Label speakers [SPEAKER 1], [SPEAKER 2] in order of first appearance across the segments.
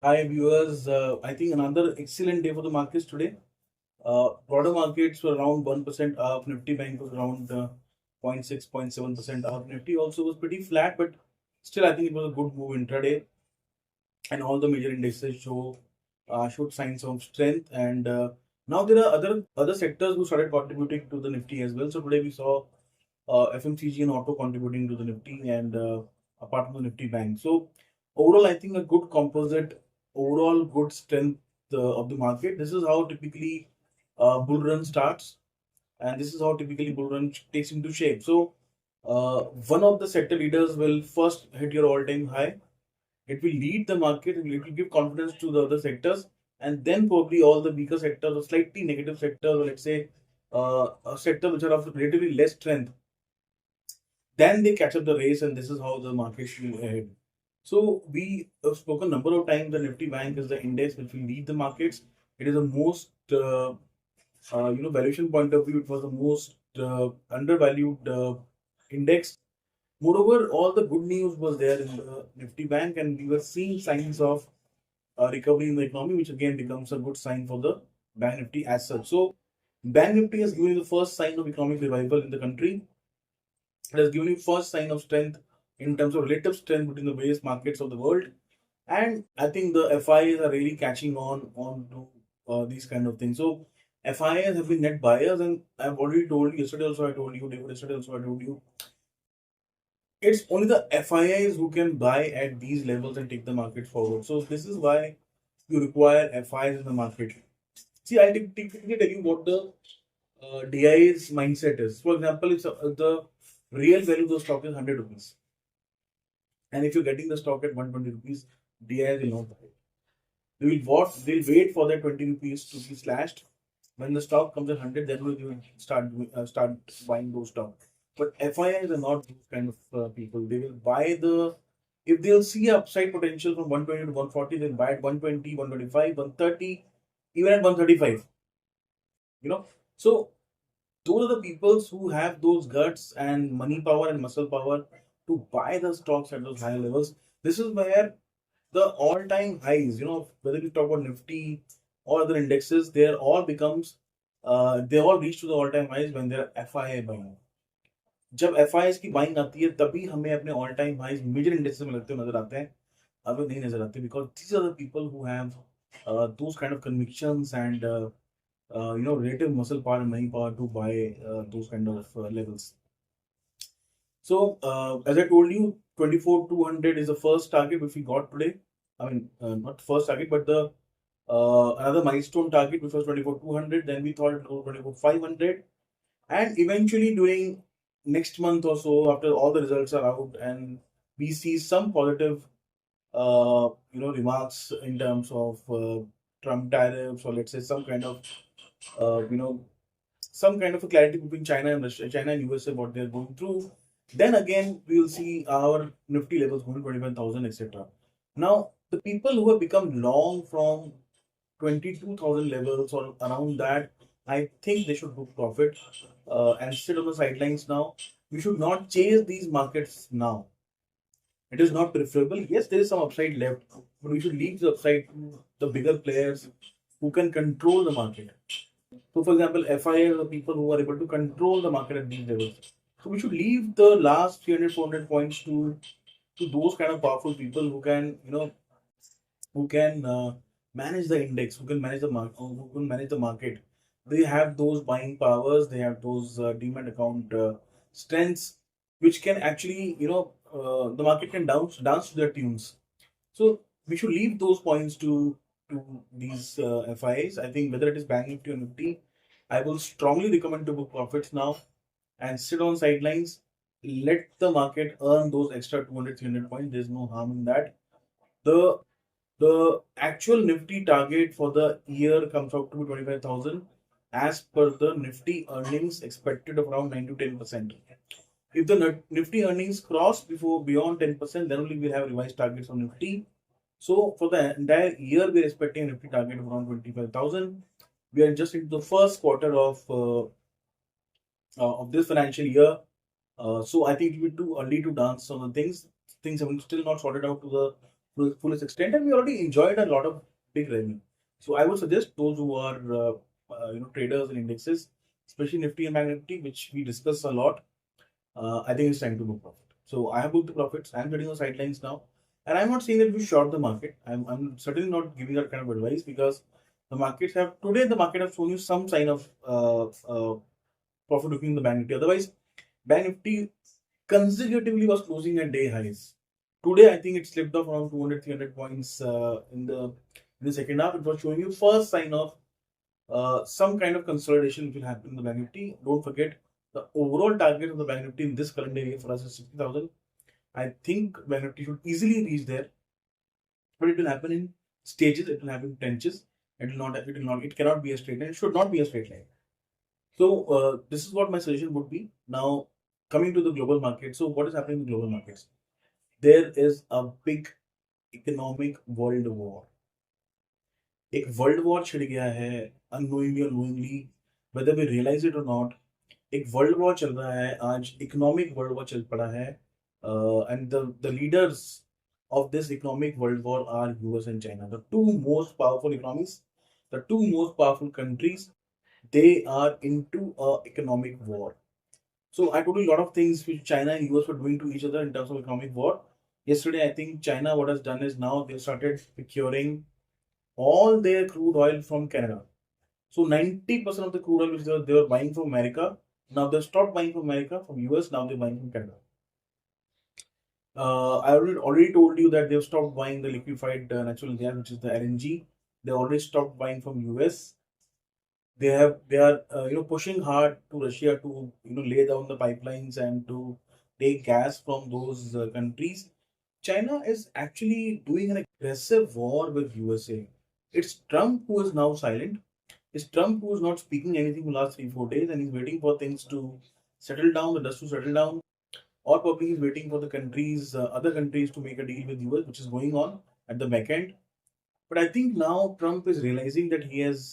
[SPEAKER 1] Hi viewers, I think another excellent day for the markets today. Broader markets were around 1% up. Nifty Bank was around 0.6, 0.7% up. Nifty also was pretty flat, but still I think it was a good move intraday. And all the major indices showed signs of strength. And now there are other sectors who started contributing to the Nifty as well. So today we saw FMCG and auto contributing to the Nifty and apart from the Nifty Bank. So overall, I think a good composite, overall good strength of the market. This is how typically bull run starts, and this is how typically bull run takes into shape. So one of the sector leaders will first hit your all-time high. It will lead the market and it will give confidence to the other sectors, and then probably all the weaker sectors or slightly negative sectors, or let's say a sector which are of relatively less strength, then they catch up the race, and this is how the market should move ahead. So we have spoken a number of times. The Nifty Bank is the index which will lead the markets. It is the most, valuation point of view, it was the most undervalued index. Moreover, all the good news was there in the Nifty Bank, and we were seeing signs of recovery in the economy, which again becomes a good sign for the Bank Nifty as such. So, Bank Nifty has given you the first sign of economic revival in the country. It has given you first sign of strength in terms of relative strength between the various markets of the world. And I think the FIs are really catching on to these kind of things. So FIs have been net buyers, and I've already told you yesterday. Also, I told you yesterday. Also, I told you it's only the FIs who can buy at these levels and take the market forward. So this is why you require FIs in the market. See, I'll typically tell you what the DI's mindset is. For example, if the real value of the stock is 100 rupees, and if you're getting the stock at 120 rupees, DI will not buy it. They will what? They'll wait for that 20 rupees to be slashed. When the stock comes at 100, then they will start buying those stocks. But FIIs are not those kind of people. They will buy the, if they'll see upside potential from 120 to 140, they'll buy at 120, 125, 130, even at 135. You know, so those are the people who have those guts and money power and muscle power to buy the stocks at those higher levels. This is where the all-time highs, whether we talk about Nifty or other indexes, they all reach to the all-time highs when they're FII buying. जब FIIs की buying आती है तभी हमें अपने all time highs major indexes में लगते हुए नजर आते हैं. अब नहीं नजर आते because these are the people who have those kind of convictions and relative muscle power and money power to buy those kind of levels. So, as I told you, 24,200 is the first target which we got today. I mean, not first target, but the another milestone target, which was 24,200. Then we thought it would go 24,500. And eventually, during next month or so, after all the results are out and we see some positive, remarks in terms of Trump tariffs, or let's say uh, you know, some kind of a clarity between China and Russia, China and USA, what they're going through, then again we will see our Nifty levels going to 25,000, etc. Now, the people who have become long from 22,000 levels or around that, I think they should book profit and sit on the sidelines now. We should not chase these markets now. It is not preferable. Yes, there is some upside left, but we should leave the upside to the bigger players who can control the market. So, for example, FIA are the people who are able to control the market at these levels. So, we should leave the last 300, 400 points to those kind of powerful people who can, manage the index, who can manage the market, who can manage the market. They have those buying powers, they have those demat account strengths, which can actually, the market can dance to their tunes. So we should leave those points to these FIs. I think whether it is Bank Nifty or Nifty, I will strongly recommend to book profits now and sit on sidelines. Let the market earn those extra 200, 300 points. There's no harm in that. The the actual Nifty target for the year comes out to be 25,000 as per the Nifty earnings expected of around 9 to 10%. If the Nifty earnings cross beyond 10%, then only we'll have revised targets on Nifty. So for the entire year, we're expecting a Nifty target of around 25,000. We are just into the first quarter of this financial year. So I think it will be too early to dance on the things. Things have still not sorted out to the to the fullest extent, and we already enjoyed a lot of big revenue. So I would suggest those who are traders and indexes, especially Nifty and Bank Nifty, which we discuss a lot. I think it's time to book profit. So I have booked the profits. I'm getting on the sidelines now, and I'm not saying that we short the market. I'm certainly not giving that kind of advice because the markets have today the market have shown you some sign of profit booking in the Bank Nifty. Otherwise, Bank Nifty consecutively was closing at day highs. Today, I think it slipped off around 200, 300 points in the second half. It was showing you first sign of some kind of consolidation which will happen in the Bank Nifty. Don't forget the overall target of the Bank Nifty in this calendar year for us is 60,000. I think Bank Nifty should easily reach there, but it will happen in stages. It will happen in trenches. It will not. It will not. It cannot be a straight line. It should not be a straight line. So this is what my suggestion would be. Now coming to the global market. So what is happening in the global markets? There is a big economic world war. एक world war छिड़ गया है unknowingly or knowingly, whether we realize it or not. एक world war चल रहा है आज, economic world war चल पड़ा है, and the leaders of this economic world war are US and China, the two most powerful economies, the two most powerful countries. They are into a economic war. So I told you a lot of things which China and US were doing to each other in terms of economic war. Yesterday, I think China what has done is now they started procuring all their crude oil from Canada. So 90% of the crude oil which they were buying from America, now they stopped buying from America, from US, now they're buying from Canada. I already told you that they've stopped buying the liquefied natural gas, which is the LNG. They already stopped buying from US. They are pushing hard to Russia to lay down the pipelines and to take gas from those countries. China is actually doing an aggressive war with USA. It's Trump who is now silent. It's Trump who is not speaking anything for the last 3-4 days, and he's waiting for things to settle down, the dust to settle down, or probably he's waiting for the countries, other countries, to make a deal with US, which is going on at the back end. But I think now Trump is realizing that he has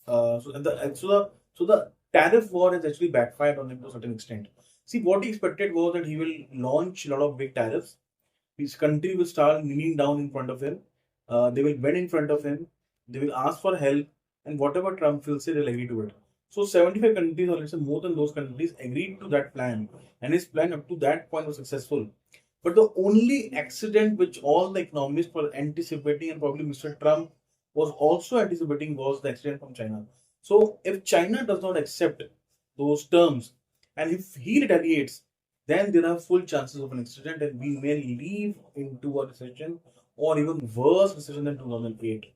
[SPEAKER 1] so the tariff war has actually backfired on him to a certain extent. See, what he expected was that he will launch a lot of big tariffs. His country will start kneeling down in front of him. They will bend in front of him. They will ask for help, and whatever Trump will say, they'll agree to it. So 75 countries, or let's say more than those countries, agreed to that plan, and his plan up to that point was successful. But the only accident which all the economists were anticipating, and probably Mr. Trump was also anticipating, was the accident from China. So if China does not accept those terms, and if he retaliates, then there are full chances of an accident, and we may leave into a recession or even worse recession than 2008.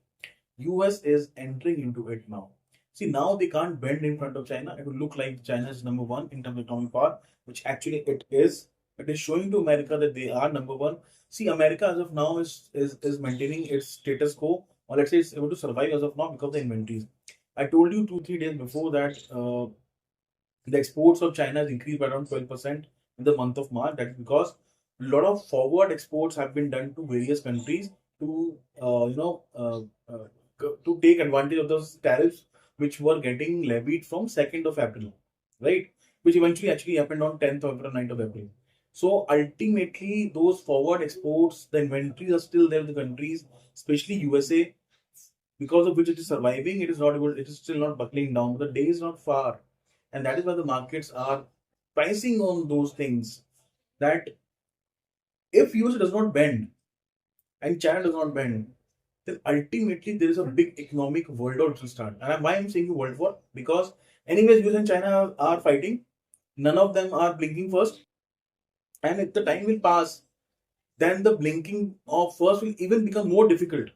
[SPEAKER 1] US is entering into it now. See, now they can't bend in front of China. It will look like China is number one in terms of economic power, which actually it is. It is showing to America that they are number one. See, America as of now is maintaining its status quo, or let's say it's able to survive as of now because of the inventories. I told you 2-3 days before that the exports of China has increased by around 12% in the month of March. That is because a lot of forward exports have been done to various countries to to take advantage of those tariffs which were getting levied from 2nd of April, right? Which eventually actually happened on 10th of April, 9th of April. So ultimately, those forward exports, the inventories are still there in the countries, especially USA, because of which it is surviving. It is not able. It is still not buckling down. The day is not far, and that is why the markets are pricing on those things. That if USA does not bend and China does not bend, then ultimately there is a big economic world war to start. And why I'm saying world war? Because anyways, US and China are fighting. None of them are blinking first. And if the time will pass, then the blinking of first will even become more difficult.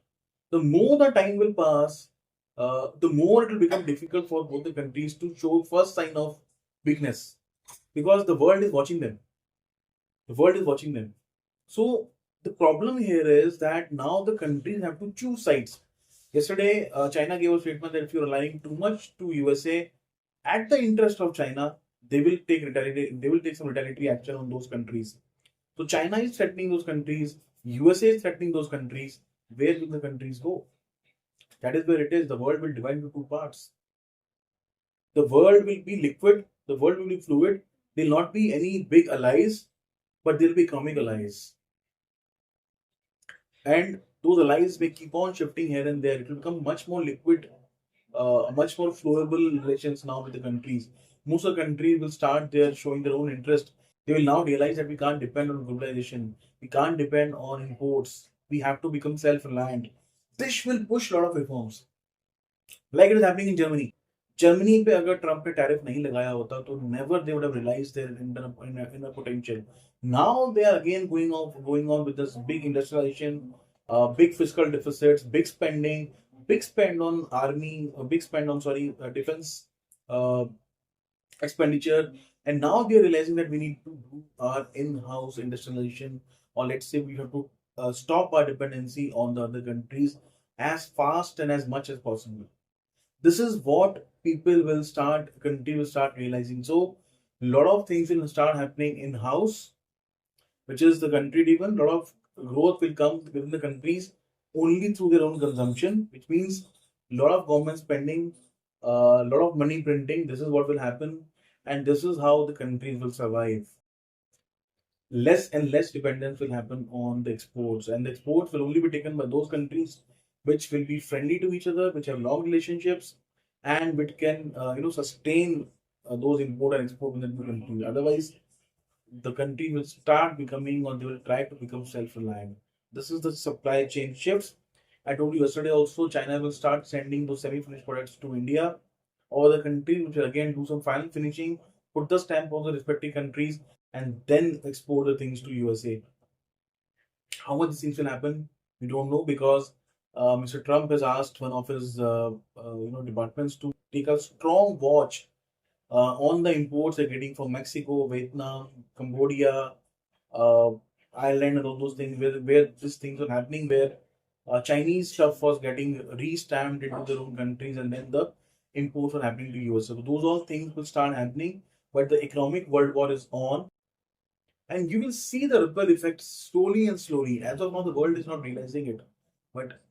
[SPEAKER 1] The more the time will pass, the more it will become difficult for both the countries to show first sign of weakness, because the world is watching them. The world is watching them. So the problem here is that now the countries have to choose sides. Yesterday, China gave a statement that if you're relying too much to USA at the interest of China, they will take some retaliatory action on those countries. So China is threatening those countries, USA is threatening those countries. Where will the countries go? That is where it is. The world will divide into two parts. The world will be liquid, the world will be fluid. There will not be any big allies, but there will be economic allies. And those allies may keep on shifting here and there. It will become much more liquid, much more flowable relations now with the countries. Most of the countries will start there showing their own interest. They will now realize that we can't depend on globalization. We can't depend on imports. We have to become self-reliant. This will push a lot of reforms. Like it is happening in Germany. Germany पे अगर Trump ने tariff नहीं लगाया होता तो never they would have realized their inner potential. Now they are again going on with this big industrialization, big fiscal deficits, big spending, big spend on army, big spend on defense uh, expenditure, and now they are realizing that we need to do our in-house industrialization, or let's say we have to stop our dependency on the other countries as fast and as much as possible. This is what people will start continue to start realizing. So a lot of things will start happening in house, which is the country driven. A lot of growth will come within the countries only through their own consumption, which means a lot of government spending, a lot of money printing. This is what will happen, and this is how the countries will survive. Less and less dependence will happen on the exports, and the exports will only be taken by those countries which will be friendly to each other, which have long relationships, and which can sustain those import and export within the country. Otherwise, the country will start becoming, or they will try to become self-reliant. This is the supply chain shifts. I told you yesterday also, China will start sending those semi-finished products to India or the countries, which will again do some final finishing, put the stamp on the respective countries, and then export the things to USA. How much things will happen, we don't know, because Mr. Trump has asked one of his departments to take a strong watch on the imports they're getting from Mexico, Vietnam, Cambodia, uh, Ireland, and all those things where these things are happening, where Chinese stuff was getting re-stamped into their own countries, and then the imports were happening to US. So those all things will start happening, but the economic world war is on, and you will see the ripple effect slowly and slowly. As of now, the world is not realizing it, but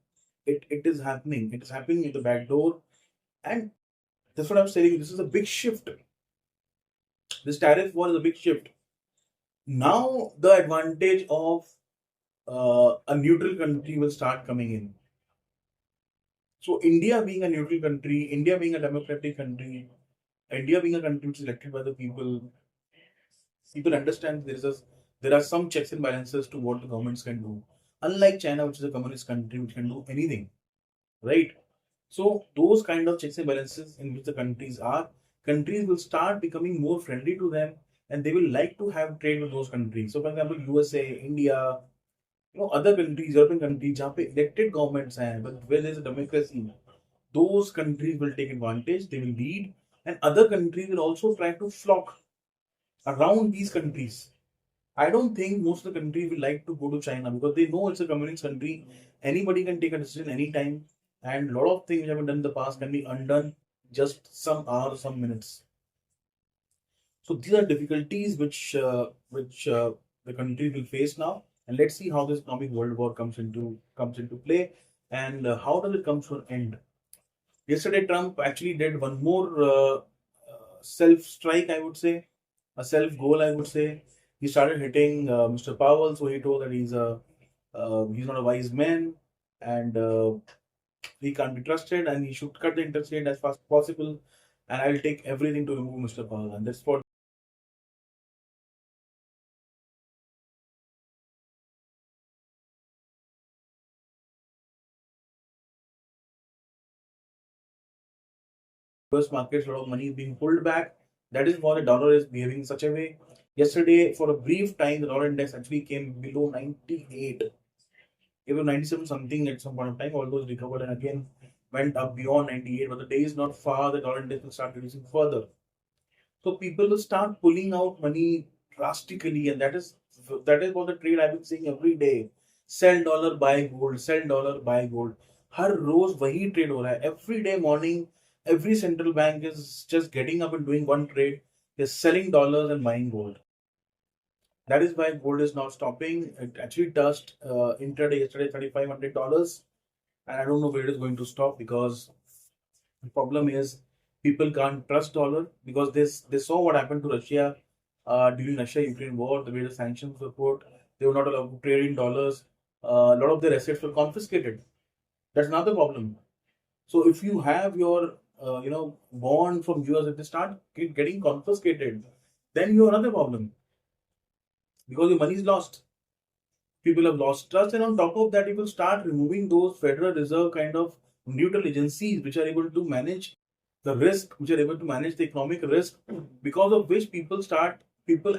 [SPEAKER 1] it is happening. It is happening at the back door, and that's what I'm saying. This is a big shift. This tariff war is a big shift. Now the advantage of a neutral country will start coming in. So India being a neutral country, India being a democratic country, India being a country which is elected by the people, people understand there are some checks and balances to what the governments can do. Unlike China, which is a communist country which can do anything, right? So those kind of checks and balances in which the countries will start becoming more friendly to them, and they will like to have trade with those countries. So, for example, USA, India, other countries, European countries, जहाँ पे elected governments हैं, but where there's a democracy, those countries will take advantage. They will lead, and other countries will also try to flock around these countries. I don't think most of the countries will like to go to China because they know it's a communist country. Anybody can take a decision anytime, and a lot of things which have been done in the past can be undone just some hours, some minutes. So these are difficulties which the country will face now, and let's see how this economic world war comes into play, and how does it come to an end. Yesterday, Trump actually did one more self strike, I would say, a self goal, I would say. He started hitting Mr. Powell, so he told that he's not a wise man, and he can't be trusted, and he should cut the interest rate as fast as possible. And I'll take everything to remove Mr. Powell, and that's what US markets, a lot of money is being pulled back. That is why the dollar is behaving in such a way. Yesterday, for a brief time, the dollar index actually came below 98. It was 97 something at some point of time, although it recovered and again went up beyond 98. But the day is not far, the dollar index will start reducing further. So people will start pulling out money drastically, and that is what the trade I've been seeing every day. Sell dollar, buy gold, sell dollar, buy gold. हर रोज वही trade हो रहा है. Every day morning, every central bank is just getting up and doing one trade. They're selling dollars and buying gold. That is why gold is not stopping. It actually touched intraday yesterday $3,500, and I don't know where it is going to stop because the problem is people can't trust dollar because they saw what happened to Russia during Russia-Ukraine war, the way the sanctions were put. They were not allowed to trade in dollars. a lot of their assets were confiscated. That's another problem. So if you have your bond from US, if they start getting confiscated, then you have another problem because your money is lost. People have lost trust, and on top of that, you will start removing those Federal Reserve kind of neutral agencies which are able to manage the risk, which are able to manage the economic risk, because of which people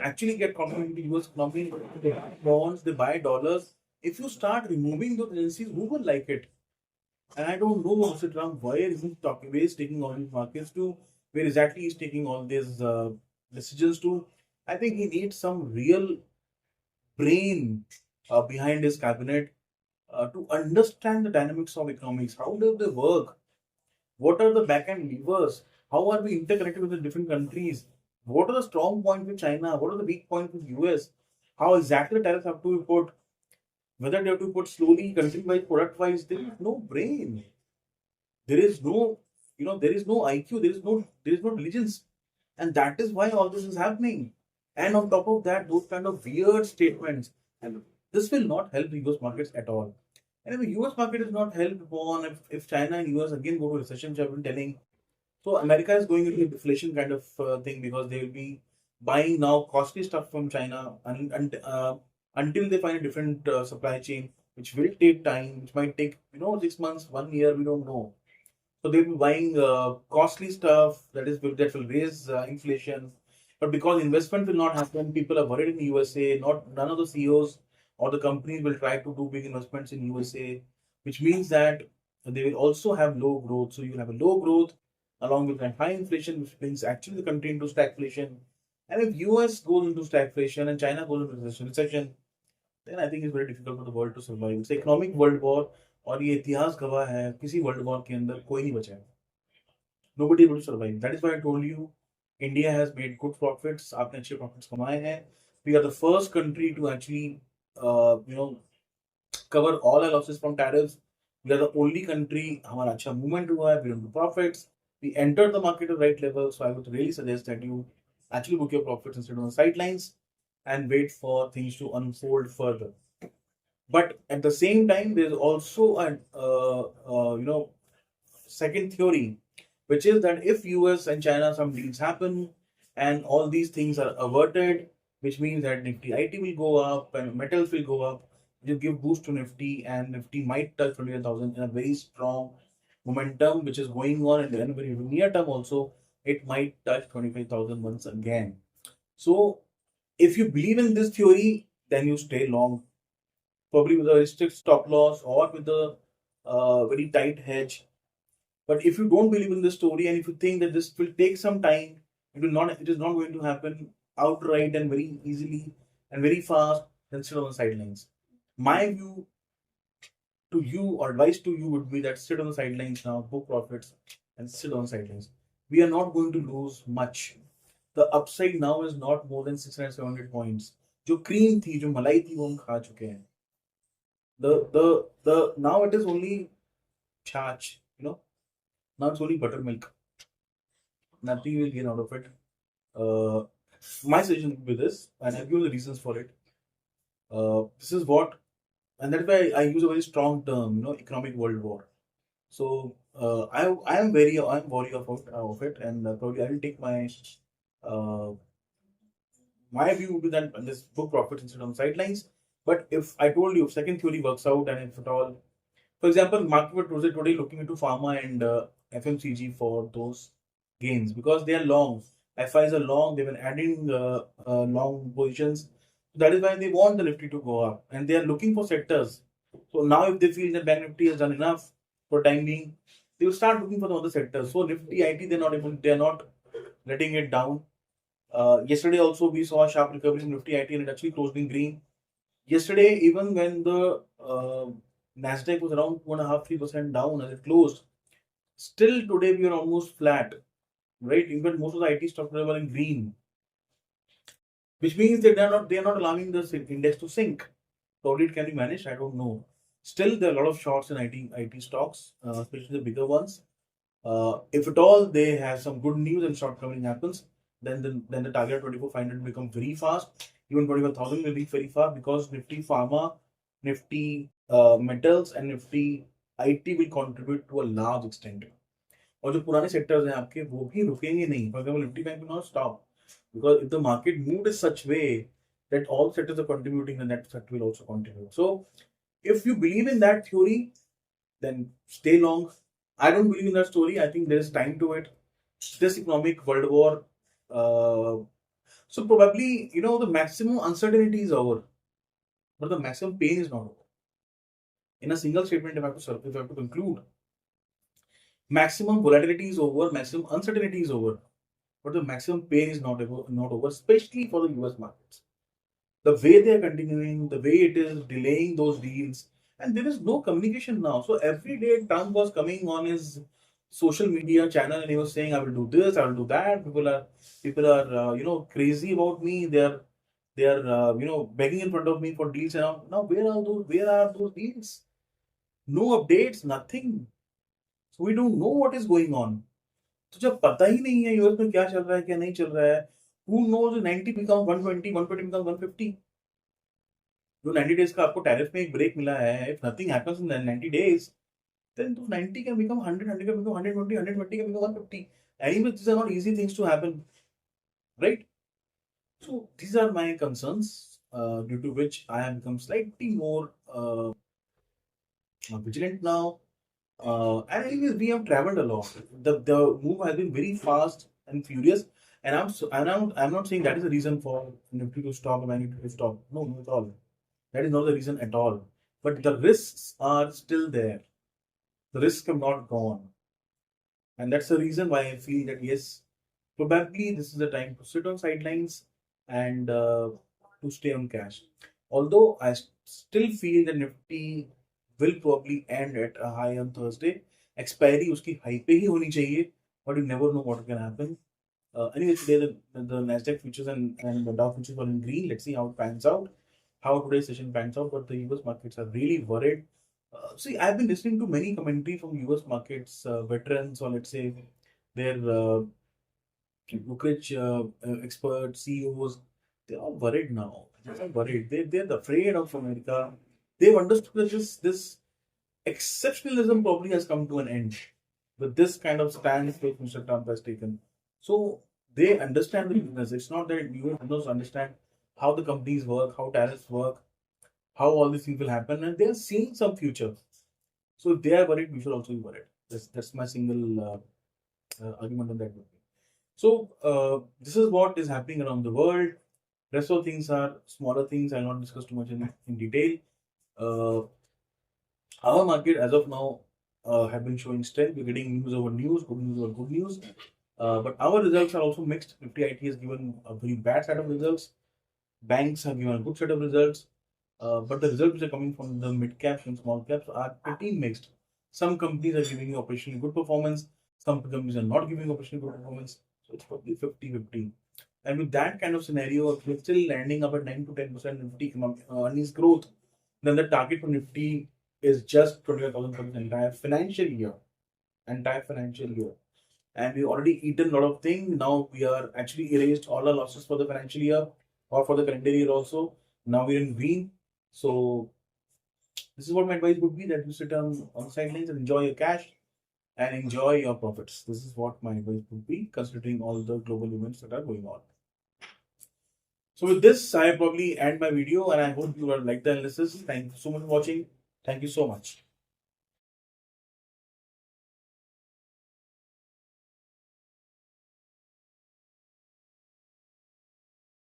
[SPEAKER 1] actually get confident in the US economy. They buy bonds, they buy dollars. If you start removing those agencies, who will like it? And I don't know, Mr. Trump, where is he talking, where is taking all these markets to, where exactly he's taking all these decisions to. I think he needs some real brain behind his cabinet to understand the dynamics of economics. How do they work? What are the back end levers? How are we interconnected with the different countries? What are the strong points with China? What are the weak points with US? How exactly tariffs have to be put? Whether they have to put slowly, country wise, product wise, there is no brain. There is no, there is no IQ. There is no diligence, and that is why all this is happening. And on top of that, those kind of weird statements, and this will not help the US markets at all. And if the US market is not helped upon, if China and US again go to recession, which I've been telling, so America is going into a deflation kind of thing because they will be buying now costly stuff from China until they find a different supply chain, which will take time, which might take 6 months, 1 year, we don't know. So they'll be buying costly stuff that will raise inflation. But because investment will not happen, people are worried in USA. Not none of the CEOs or the companies will try to do big investments in USA, which means that they will also have low growth. So you will have a low growth along with a high inflation, which brings actually the country into stagflation. And if US goes into stagflation and China goes into recession, then I think it's very difficult for the world to survive. It's economic world war, और ये इतिहास गवाह है किसी world war के अंदर कोई नहीं बचा है. Nobody able to survive. That is why I told you India has made good profits. आपने अच्छे profits कमाए हैं. We are the first country to actually cover all our losses from tariffs. We are the only country हमारा अच्छा movement हुआ है. We don't do profits. We entered the market at the right level. So I would really suggest that you actually book your profits instead of on the sidelines and wait for things to unfold further. But at the same time, there's also a second theory, which is that if US and China some deals happen and all these things are averted, which means that Nifty IT will go up and metals will go up, which will give boost to Nifty, and Nifty might touch 21,000 in a very strong momentum, which is going on in the very near term also. It might touch 25,000 once again. So if you believe in this theory, then you stay long, probably with a very strict stop loss or with a very tight hedge. But if you don't believe in this story and if you think that this will take some time, it is not going to happen outright and very easily and very fast, then sit on the sidelines. My view to you or advice to you would be that sit on the sidelines now, book profits and sit on the sidelines. We are not going to lose much. The upside now is not more than 600, 700 points. जो cream थी जो मलाई थी वो हम खा चुके हैं. The now it is only charge, now it's only buttermilk. Nothing you will gain out of it. My suggestion would be this, and I've given the reasons for it. This is what, and that's why I use a very strong term, economic world war. So I'm worried of it, and probably I will take my view would be that this book profits instead of sidelines. But if I told you if second theory works out, and if at all, for example, market was today looking into pharma and FMCG for those gains because they are long. FIs are long. They've been adding long positions. That is why they want the Nifty to go up, and they are looking for sectors. So now, if they feel that Bank Nifty has done enough for time being, they will start looking for the other sectors. So Nifty IT, they're not letting it down. Yesterday also we saw a sharp recovery in Nifty IT and it actually closed in green. Yesterday, even when the Nasdaq was around 2.5-3% down as it closed, still today we are almost flat, right? Even most of the IT stocks were in green, which means that they are not allowing the index to sink. Probably it can be managed. I don't know. Still, there are a lot of shorts in IT stocks, especially the bigger ones. If at all they have some good news and short covering happens, then the target 24,500 will become very fast. Even 21,000 will be very fast because Nifty Pharma, Nifty metals and Nifty IT will contribute to a large extent. और जो पुराने sectors हैं आपके वो भी रुकेंगे नहीं. For example, Nifty Bank will not stop because if the market moved in such way that all sectors are contributing, then that sector will also contribute. So if you believe in that theory, then stay long. I don't believe in that story. I think there is time to it. This economic world war. So probably the maximum uncertainty is over, but the maximum pain is not over. In a single statement, if I have to conclude, maximum volatility is over, maximum uncertainty is over, but the maximum pain is not over, especially for the US markets. The way they are continuing, the way it is delaying those deals, and there is no communication now. So every day Trump was coming on his social media channel and he was saying, "I will do this, I will do that." People are crazy about me. They are begging in front of me for deals. And now where are those deals? No updates, nothing. So we don't know what is going on. तो जब पता ही नहीं है US में क्या चल रहा है क्या नहीं चल रहा है, who knows 90 become 120, 120 become 150. जो 90 days का आपको टैरिफ में एक ब्रेक मिला है, if nothing happens in 90 days, then 90 can become 100, 100 can become 120, 120 can become 150. Anyway, these are not easy things to happen, right? So these are my concerns, due to which I have become slightly more vigilant now. And anyways, we have traveled a lot. The move has been very fast and furious. And I'm not saying that is the reason for Nifty to stop or Nifty to stop. No, not at all. That is not the reason at all. But the risks are still there. The risks have not gone. And that's the reason why I feel that yes, probably this is the time to sit on sidelines and to stay on cash. Although I still feel that Nifty will probably end at a high on Thursday. Expiry uski high pe hi honi chahiye, but you never know what can happen. Anyway, today the Nasdaq futures and the Dow futures were in green. Let's see how it pans out, how today's session pans out. But the US markets are really worried. See, I've been listening to many commentary from US markets, veterans, or let's say their brokerage experts, CEOs. They're all worried now. They're all worried. They're afraid of America. They've understood that this exceptionalism probably has come to an end with this kind of stance that Mr. Trump has taken. So they understand the business. It's not that you don't understand how the companies work, how tariffs work, how all these things will happen, and they are seeing some future. So if they are worried, we should also be worried. That's my single argument on that. So this is what is happening around the world. Rest of things are smaller things. I'll not discuss too much in detail. Our market as of now have been showing strength. We're getting news over news, good news over good news. But our results are also mixed. Nifty IT has given a very bad set of results. Banks have given a good set of results. But the results which are coming from the mid caps and small caps are pretty mixed. Some companies are giving you operationally good performance. Some companies are not giving operationally good performance. So it's probably 50-50. And with that kind of scenario, if we're still landing up at 9 to 10% Nifty earnings growth, then the target for Nifty is just 25,000 for the entire financial year. And we already eaten a lot of things. Now we are actually erased all our losses for the financial year or for the calendar year also. Now we're in green. So this is what my advice would be, that you sit on sidelines and enjoy your cash and enjoy your profits. This is what my advice would be, considering all the global events that are going on. So with this, I probably end my video, and I hope you have liked the analysis. Thank you so much for watching. Thank you so much.